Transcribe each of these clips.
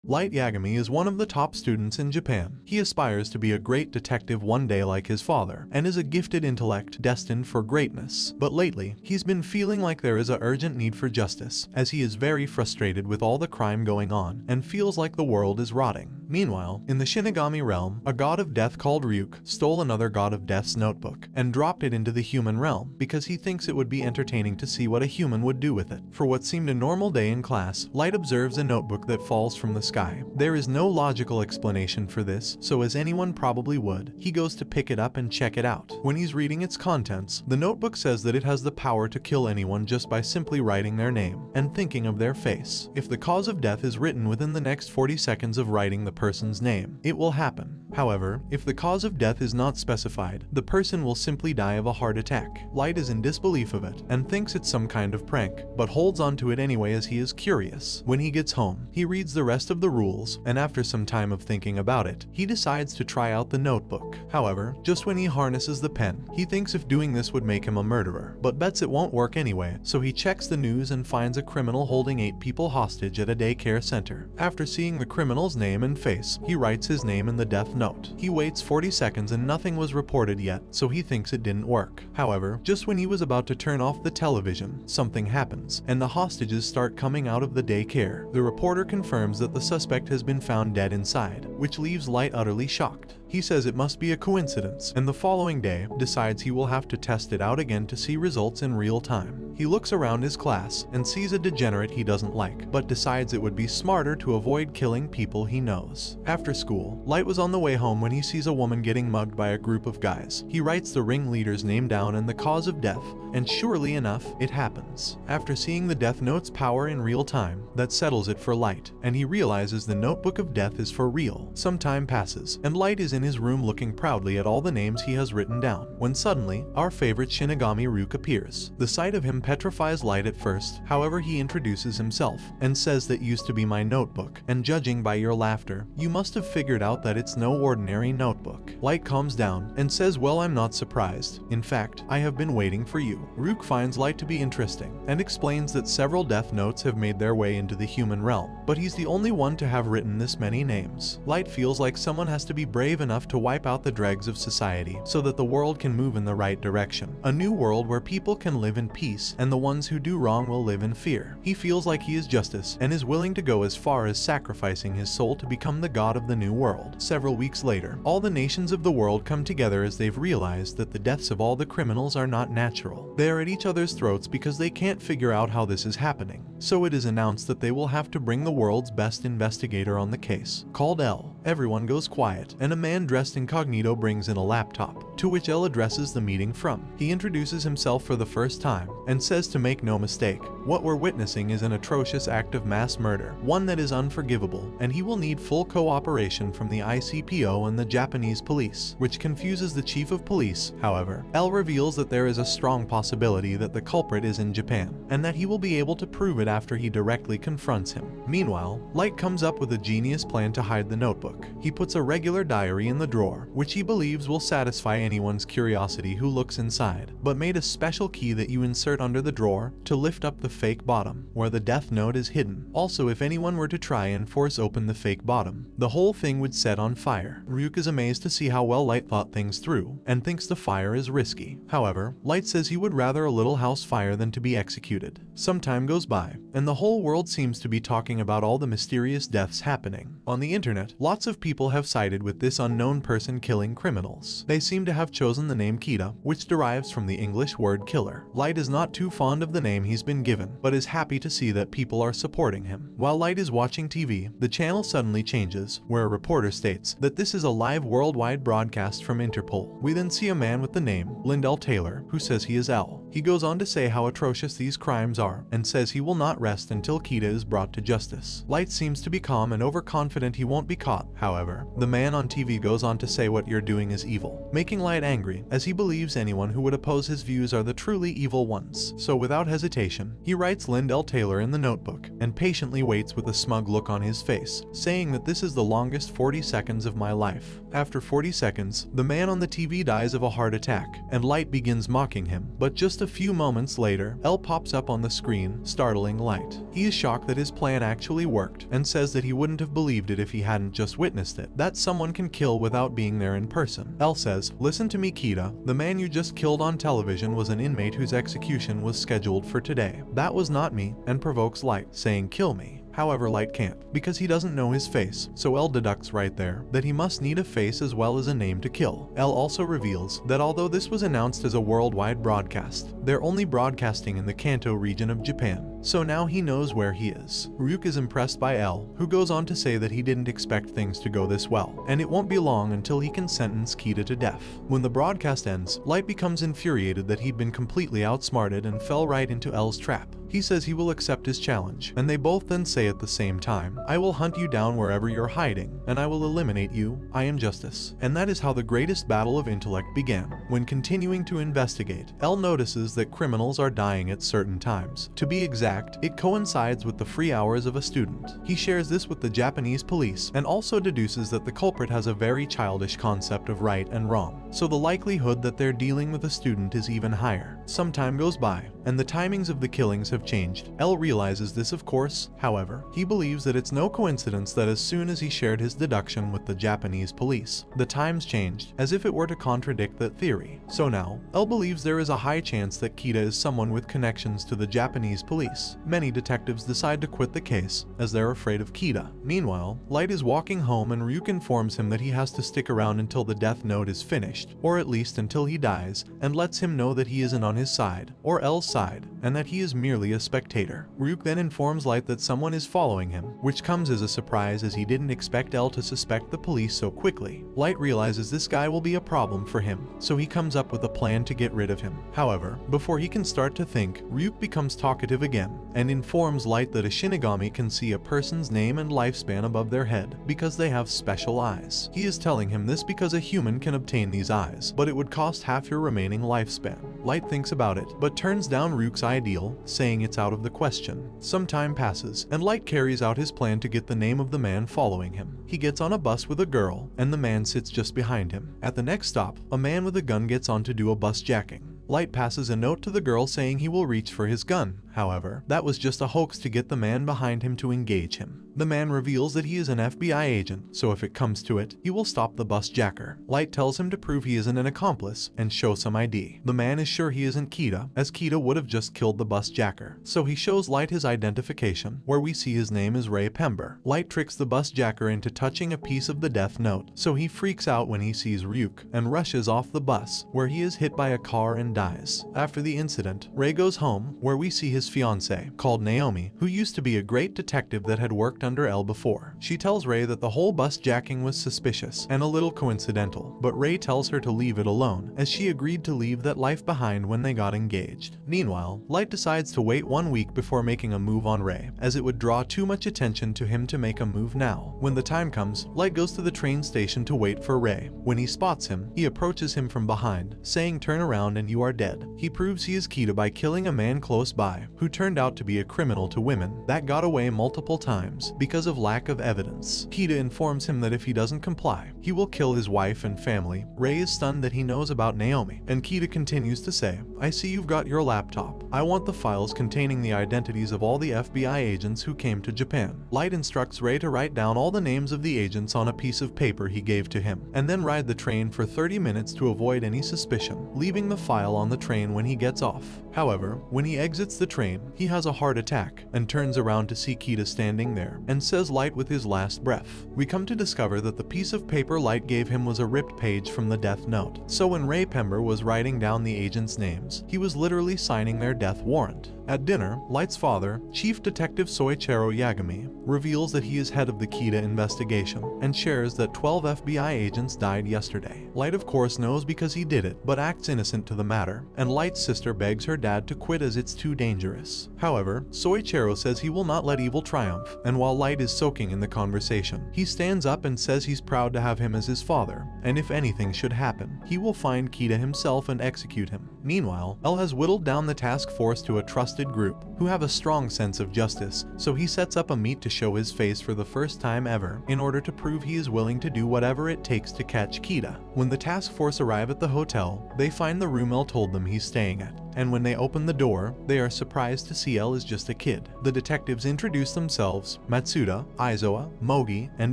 Light Yagami is one of the top students in Japan. He aspires to be a great detective one day like his father, and is a gifted intellect destined for greatness. But lately, he's been feeling like there is an urgent need for justice, as he is very frustrated with all the crime going on, and feels like the world is rotting. Meanwhile, in the Shinigami realm, a god of death called Ryuk stole another god of death's notebook, and dropped it into the human realm, because he thinks it would be entertaining to see what a human would do with it. For what seemed a normal day in class, Light observes a notebook that falls from the sky. There is no logical explanation for this, so as anyone probably would, he goes to pick it up and check it out. When he's reading its contents, the notebook says that it has the power to kill anyone just by simply writing their name and thinking of their face. If the cause of death is written within the next 40 seconds of writing the person's name, it will happen. However, if the cause of death is not specified, the person will simply die of a heart attack. Light is in disbelief of it and thinks it's some kind of prank, but holds on to it anyway as he is curious. When he gets home, he reads the rest of the rules, and after some time of thinking about it, he decides to try out the notebook. However, just when he harnesses the pen, he thinks if doing this would make him a murderer, but bets it won't work anyway, so he checks the news and finds a criminal holding 8 people hostage at a daycare center. After seeing the criminal's name and face, he writes his name in the death note. He waits 40 seconds and nothing was reported yet, so he thinks it didn't work. However, just when he was about to turn off the television, something happens, and the hostages start coming out of the daycare. The reporter confirms that the suspect has been found dead inside, which leaves Light utterly shocked. He says it must be a coincidence, and the following day, decides he will have to test it out again to see results in real time. He looks around his class and sees a degenerate he doesn't like, but decides it would be smarter to avoid killing people he knows. After school, Light was on the way home when he sees a woman getting mugged by a group of guys. He writes the ringleader's name down and the cause of death, and surely enough, it happens. After seeing the death note's power in real time, that settles it for Light, and he realizes the notebook of death is for real. Some time passes, and Light is in his room looking proudly at all the names he has written down, when suddenly, our favorite Shinigami Ryuk appears. The sight of him petrifies Light at first, however he introduces himself, and says that used to be my notebook, and judging by your laughter, you must have figured out that it's no ordinary notebook. Light calms down, and says, well, I'm not surprised. In fact, I have been waiting for you. Ryuk finds Light to be interesting, and explains that several death notes have made their way into the human realm, but he's the only one to have written this many names. Light feels like someone has to be brave enough to wipe out the dregs of society so that the world can move in the right direction. A new world where people can live in peace and the ones who do wrong will live in fear. He feels like he is justice and is willing to go as far as sacrificing his soul to become the god of the new world. Several weeks later, all the nations of the world come together as they've realized that the deaths of all the criminals are not natural. They are at each other's throats because they can't figure out how this is happening. So it is announced that they will have to bring the world's best investigator on the case, called L. Everyone goes quiet, and a man dressed incognito brings in a laptop, to which L addresses the meeting from. He introduces himself for the first time, and says to make no mistake, what we're witnessing is an atrocious act of mass murder, one that is unforgivable, and he will need full cooperation from the ICPO and the Japanese police, which confuses the chief of police. However, L reveals that there is a strong possibility that the culprit is in Japan, and that he will be able to prove it after he directly confronts him. Meanwhile, Light comes up with a genius plan to hide the notebook. He puts a regular diary in the drawer, which he believes will satisfy anyone's curiosity who looks inside, but made a special key that you insert under the drawer to lift up the fake bottom, where the death note is hidden. Also, if anyone were to try and force open the fake bottom, the whole thing would set on fire. Ryuk is amazed to see how well Light thought things through, and thinks the fire is risky. However, Light says he would rather a little house fire than to be executed. Some time goes by, and the whole world seems to be talking about all the mysterious deaths happening. On the internet, lots of people have sided with this unknown person killing criminals. They seem to have chosen the name Kita, which derives from the English word killer. Light is not too fond of the name he's been given, but is happy to see that people are supporting him. While Light is watching TV, the channel suddenly changes, where a reporter states that this is a live worldwide broadcast from Interpol. We then see a man with the name Lyndell Taylor, who says he is L. He goes on to say how atrocious these crimes are, and says he will not rest until Kita is brought to justice. Light seems to be calm and overconfident he won't be caught. However, the man on TV goes on to say what you're doing is evil, making Light angry, as he believes anyone who would oppose his views are the truly evil ones. So without hesitation, he writes Lyndell Taylor in the notebook, and patiently waits with a smug look on his face, saying that this is the longest 40 seconds of my life. After 40 seconds, the man on the TV dies of a heart attack, and Light begins mocking him, but just a few moments later, L pops up on the screen, startling Light. He is shocked that his plan actually worked and says that he wouldn't have believed it if he hadn't just witnessed it, that someone can kill without being there in person. El says, "Listen to me, Kita, the man you just killed on television was an inmate whose execution was scheduled for today. That was not me," and provokes Light, saying, "Kill me." However, Light can't, because he doesn't know his face, so El deducts right there that he must need a face as well as a name to kill. El also reveals that although this was announced as a worldwide broadcast, they're only broadcasting in the Kanto region of Japan, so now he knows where he is. Ryuk is impressed by El, who goes on to say that he didn't expect things to go this well, and it won't be long until he can sentence Kita to death. When the broadcast ends, Light becomes infuriated that he'd been completely outsmarted and fell right into El's trap. He says he will accept his challenge, and they both then say at the same time, "I will hunt you down wherever you're hiding, and I will eliminate you. I am justice." And that is how the greatest battle of intellect began. When continuing to investigate, El notices that criminals are dying at certain times. To be exact, it coincides with the free hours of a student. He shares this with the Japanese police, and also deduces that the culprit has a very childish concept of right and wrong, so the likelihood that they're dealing with a student is even higher. Some time goes by, and the timings of the killings have changed. El realizes this, of course. However, he believes that it's no coincidence that as soon as he shared his deduction with the Japanese police, the times changed, as if it were to contradict that theory. So now, El believes there is a high chance that Kita is someone with connections to the Japanese police. Many detectives decide to quit the case, as they're afraid of Kita. Meanwhile, Light is walking home and Ryuk informs him that he has to stick around until the death note is finished, or at least until he dies, and lets him know that he isn't on his side, or El's side, and that he is merely a spectator. Ryuk then informs Light that someone is following him, which comes as a surprise as he didn't expect El to suspect the police so quickly. Light realizes this guy will be a problem for him, so he comes up with a plan to get rid of him. However, before he can start to think, Ryuk becomes talkative again, and informs Light that a Shinigami can see a person's name and lifespan above their head because they have special eyes. He is telling him this because a human can obtain these eyes, but it would cost half your remaining lifespan. Light thinks about it, but turns down Ryuk's ideal, saying it's out of the question. Some time passes, and Light carries out his plan to get the name of the man following him. He gets on a bus with a girl, and the man sits just behind him. At the next stop, a man with a gun gets on to do a bus jacking. Light passes a note to the girl saying he will reach for his gun. However, that was just a hoax to get the man behind him to engage him. The man reveals that he is an FBI agent, so if it comes to it, he will stop the bus jacker. Light tells him to prove he isn't an accomplice and show some ID. The man is sure he isn't Kita, as Kita would have just killed the bus jacker. So he shows Light his identification, where we see his name is Ray Pember. Light tricks the bus jacker into touching a piece of the death note, so he freaks out when he sees Ryuk and rushes off the bus, where he is hit by a car and dies. After the incident, Ray goes home, where we see his fiancée, called Naomi, who used to be a great detective that had worked under El before. She tells Ray that the whole bus jacking was suspicious and a little coincidental, but Ray tells her to leave it alone, as she agreed to leave that life behind when they got engaged. Meanwhile, Light decides to wait 1 week before making a move on Ray, as it would draw too much attention to him to make a move now. When the time comes, Light goes to the train station to wait for Ray. When he spots him, he approaches him from behind, saying, "Turn around and you are dead." He proves he is Kita by killing a man close by, who turned out to be a criminal to women that got away multiple times because of lack of evidence. Kita informs him that if he doesn't comply, he will kill his wife and family. Ray is stunned that he knows about Naomi, and Kita continues to say, "I see you've got your laptop. I want the files containing the identities of all the FBI agents who came to Japan." Light instructs Ray to write down all the names of the agents on a piece of paper he gave to him, and then ride the train for 30 minutes to avoid any suspicion, leaving the file on the train when he gets off. However, when he exits the train, he has a heart attack and turns around to see Kita standing there and says Light with his last breath. We come to discover that the piece of paper Light gave him was a ripped page from the death note. So when Ray Pember was writing down the agents' names, he was literally signing their death warrant. At dinner, Light's father, Chief Detective Soichiro Yagami, reveals that he is head of the Kita investigation and shares that 12 FBI agents died yesterday. Light of course knows because he did it, but acts innocent to the matter, and Light's sister begs her dad to quit as it's too dangerous. However, Soichiro says he will not let evil triumph, and while Light is soaking in the conversation, he stands up and says he's proud to have him as his father, and if anything should happen, he will find Kita himself and execute him. Meanwhile, El has whittled down the task force to a trusted group who have a strong sense of justice, so he sets up a meet to show his face for the first time ever in order to prove he is willing to do whatever it takes to catch Kita. When the task force arrive at the hotel, they find the room El told them he's staying at. and when they open the door, they are surprised to see L is just a kid. The detectives introduce themselves: Matsuda, Aizawa, Mogi, and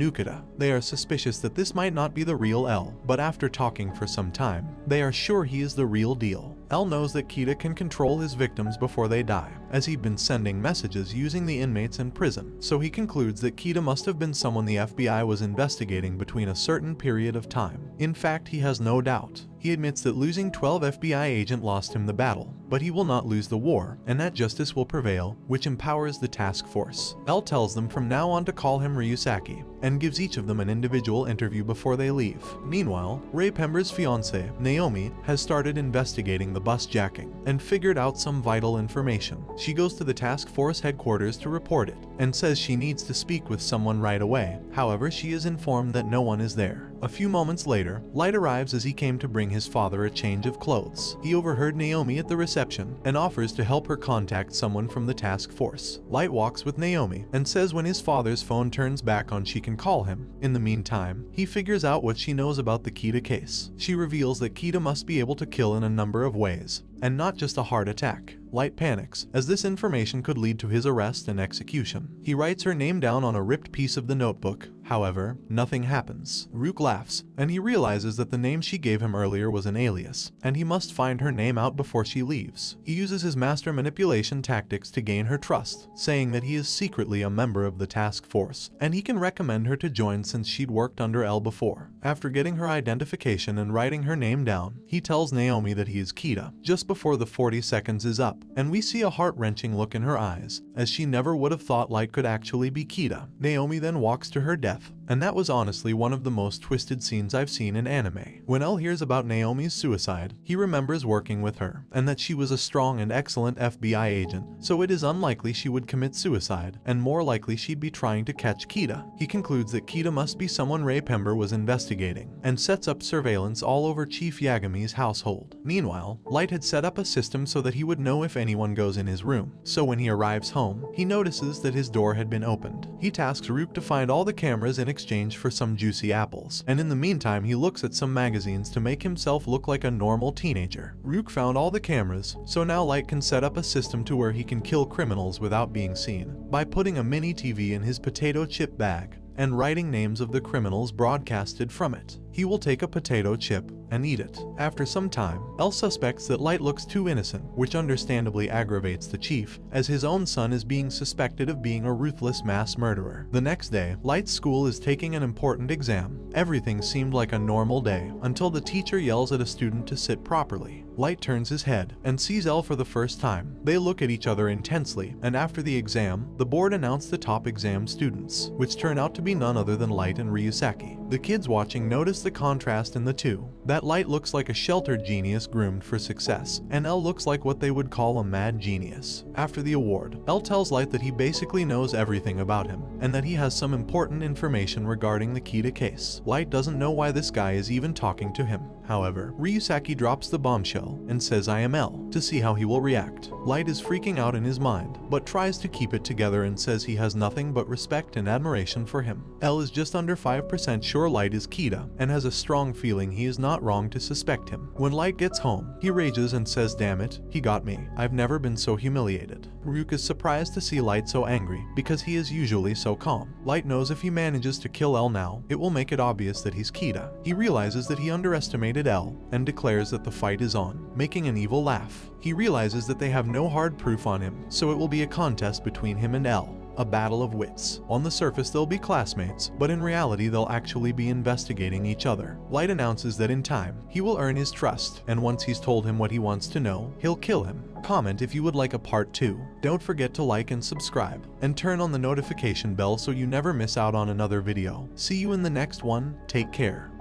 Ukeda. They are suspicious that this might not be the real L, but after talking for some time, they are sure he is the real deal. L knows that Kita can control his victims before they die, as he'd been sending messages using the inmates in prison, so he concludes that Kita must have been someone the FBI was investigating between a certain period of time. In fact, he has no doubt. He admits that losing 12 FBI agents lost him the battle, but he will not lose the war, and that justice will prevail, which empowers the task force. L tells them from now on to call him Ryusaki, and gives each of them an individual interview before they leave. Meanwhile, Ray Pember's fiancée, Naomi, has started investigating the bus jacking, and figured out some vital information. She goes to the task force headquarters to report it, and says she needs to speak with someone right away. However, she is informed that no one is there. A few moments later, Light arrives as he came to bring his father a change of clothes. He overheard Naomi at the reception and offers to help her contact someone from the task force. Light walks with Naomi and says when his father's phone turns back on she can call him. In the meantime, he figures out what she knows about the Kita case. She reveals that Kita must be able to kill in a number of ways, and not just a heart attack. Light panics, as this information could lead to his arrest and execution. He writes her name down on a ripped piece of the notebook. However, nothing happens. Ryuk laughs, and he realizes that the name she gave him earlier was an alias, and he must find her name out before she leaves. He uses his master manipulation tactics to gain her trust, saying that he is secretly a member of the task force, and he can recommend her to join since she'd worked under L before. After getting her identification and writing her name down, he tells Naomi that he is Kita, just before the 40 seconds is up, and we see a heart-wrenching look in her eyes, as she never would have thought Light could actually be Kita. Naomi then walks to her death, and that was honestly one of the most twisted scenes I've seen in anime. When L hears about Naomi's suicide, he remembers working with her, and that she was a strong and excellent FBI agent, so it is unlikely she would commit suicide, and more likely she'd be trying to catch Kita. He concludes that Kita must be someone Ray Pember was investigating, and sets up surveillance all over Chief Yagami's household. Meanwhile, Light had set up a system so that he would know if anyone goes in his room, so when he arrives home, he notices that his door had been opened. He tasks Ryuk to find all the cameras in exchange for some juicy apples, and in the meantime he looks at some magazines to make himself look like a normal teenager. Ryuk found all the cameras, so now Light can set up a system to where he can kill criminals without being seen, by putting a mini TV in his potato chip bag, and writing names of the criminals broadcasted from it. He will take a potato chip and eat it. After some time, L suspects that Light looks too innocent, which understandably aggravates the chief, as his own son is being suspected of being a ruthless mass murderer. The next day, Light's school is taking an important exam. Everything seemed like a normal day, until the teacher yells at a student to sit properly. Light turns his head and sees L for the first time. They look at each other intensely, and after the exam, the board announced the top exam students, which turn out to be none other than Light and Ryusaki. The kids watching notice the contrast in the two. That Light looks like a sheltered genius groomed for success, and L looks like what they would call a mad genius. After the award, L tells Light that he basically knows everything about him, and that he has some important information regarding the Kita case. Light doesn't know why this guy is even talking to him. However, Ryusaki drops the bombshell and says I am L, to see how he will react. Light is freaking out in his mind, but tries to keep it together and says he has nothing but respect and admiration for him. L is just under 5% sure Light is Kita, and has a strong feeling he is not wrong to suspect him. When Light gets home, he rages and says damn it, he got me. I've never been so humiliated. Ryuk is surprised to see Light so angry, because he is usually so calm. Light knows if he manages to kill L now, it will make it obvious that he's Kita. He realizes that he underestimated L, and declares that the fight is on, making an evil laugh. He realizes that they have no hard proof on him, so it will be a contest between him and L. A battle of wits. On the surface they'll be classmates, but in reality they'll actually be investigating each other. Light announces that in time, he will earn his trust, and once he's told him what he wants to know, he'll kill him. Comment if you would like a part 2. Don't forget to like and subscribe, and turn on the notification bell so you never miss out on another video. See you in the next one, take care.